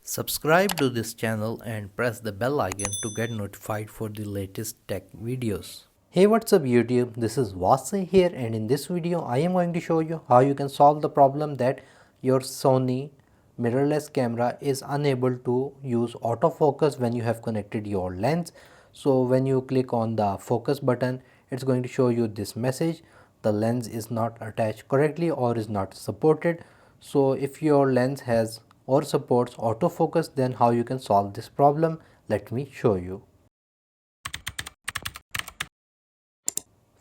Subscribe to this channel and press the bell icon to get notified for the latest tech videos. Hey, what's up YouTube? This is Vase here, and in this video I am going to show you how you can solve the problem that your Sony mirrorless camera is unable to use autofocus when you have connected your lens. So when you click on the focus button, it's going to show you this message: the lens is not attached correctly or is not supported. So if your lens has or supports autofocus, then how you can solve this problem? Let me show you.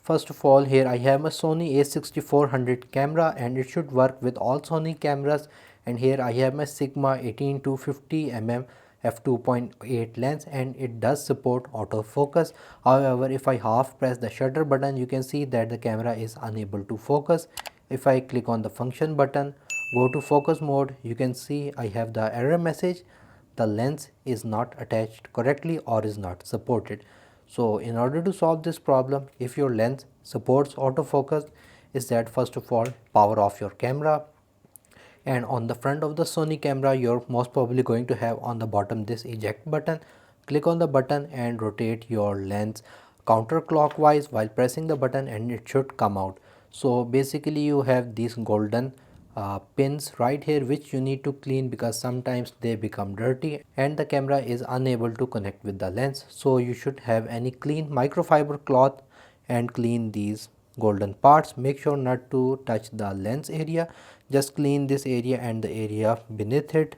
First of all, here I have a Sony a6400 camera and it should work with all Sony cameras, and here I have my Sigma 18 to 50 mm f2.8 lens and it does support autofocus. However, if I half press the shutter button, you can see that the camera is unable to focus. If I click on the function button, go to focus mode, you can see I have the error message: the lens is not attached correctly or is not supported. So in order to solve this problem, if your lens supports autofocus, is that first of all power off your camera, and on the front of the Sony camera you're most probably going to have on the bottom this eject button. Click on the button and rotate your lens counterclockwise while pressing the button and it should come out. So basically you have these golden pins right here which you need to clean because sometimes they become dirty and the camera is unable to connect with the lens. So you should have any clean microfiber cloth and clean these golden parts. Make sure not to touch the lens area, just clean this area and the area beneath it.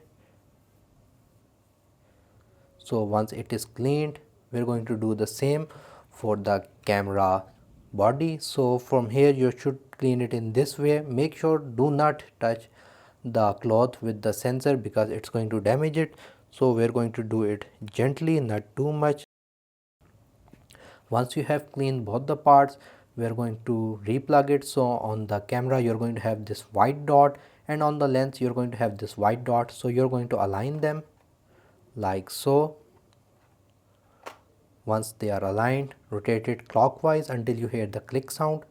So once it is cleaned, we're going to do the same for the camera body. So from here you should clean it in this way. Make sure do not touch the cloth with the sensor because it's going to damage it. So we're going to do it gently, not too much. Once you have cleaned both the parts, we are going to replug it. So on the camera you're going to have this white dot and on the lens you're going to have this white dot. So you're going to align them like so. Once they are aligned, rotate it clockwise until you hear the click sound.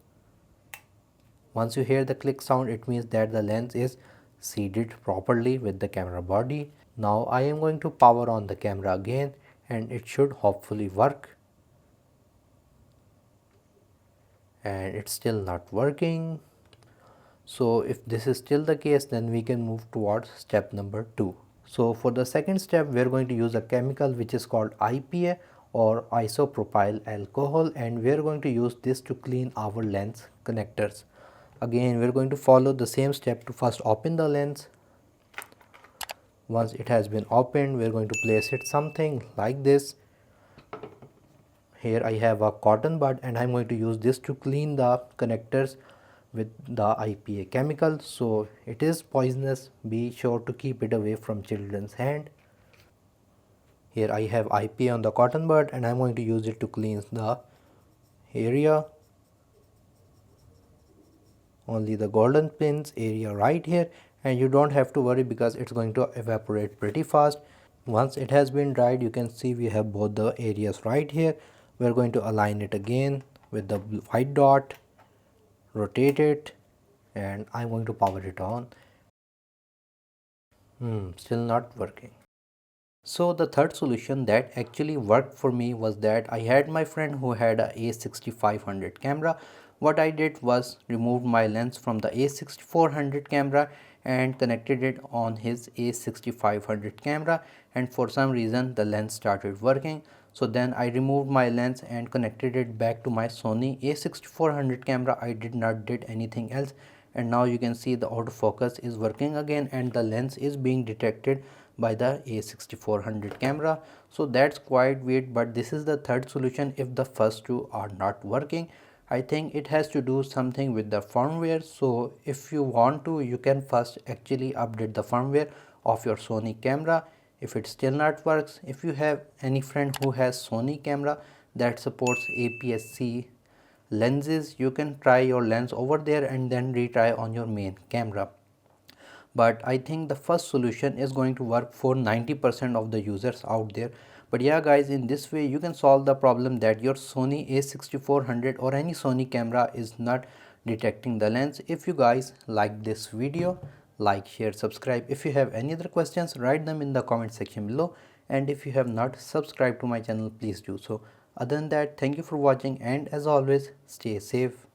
Once you hear the click sound, it means that the lens is seated properly with the camera body. Now I am going to power on the camera again and it should hopefully work. And it's still not working. So if this is still the case, then we can move towards step number 2. So for the second step, we are going to use a chemical which is called IPA or isopropyl alcohol, and we are going to use this to clean our lens connectors. Again, we are going to follow the same step to first open the lens. Once it has been opened, we are going to place it something like this. Here I have a cotton bud and I'm going to use this to clean the connectors with the IPA chemical. So it is poisonous, be sure to keep it away from children's hand. Here I have IPA on the cotton bud and I'm going to use it to cleanse the area. Only the golden pins area right here, and you don't have to worry because it's going to evaporate pretty fast. Once it has been dried, you can see we have both the areas right here. We're going to align it again with the white dot, rotate it, and I'm going to power it on. Still not working. So the third solution that actually worked for me was that I had my friend who had a A6500 camera. What I did was removed my lens from the A6400 camera and connected it on his A6500 camera, and for some reason the lens started working. So then I removed my lens and connected it back to my Sony A6400 camera. I did not did anything else, and now you can see the autofocus is working again and the lens is being detected by the A6400 camera. So that's quite weird, but this is the third solution if the first two are not working. I think it has to do something with the firmware. So if you want to, you can first actually update the firmware of your Sony camera. If it still not works, if you have any friend who has Sony camera that supports APS-C lenses, you can try your lens over there and then retry on your main camera. But I think the first solution is going to work for 90% of the users out there. But yeah guys, in this way you can solve the problem that your Sony a6400 or any Sony camera is not detecting the lens. If you guys like this video, like, share, subscribe. If you have any other questions, write them in the comment section below, and if you have not subscribed to my channel, please do so. Other than that, thank you for watching, and as always, stay safe.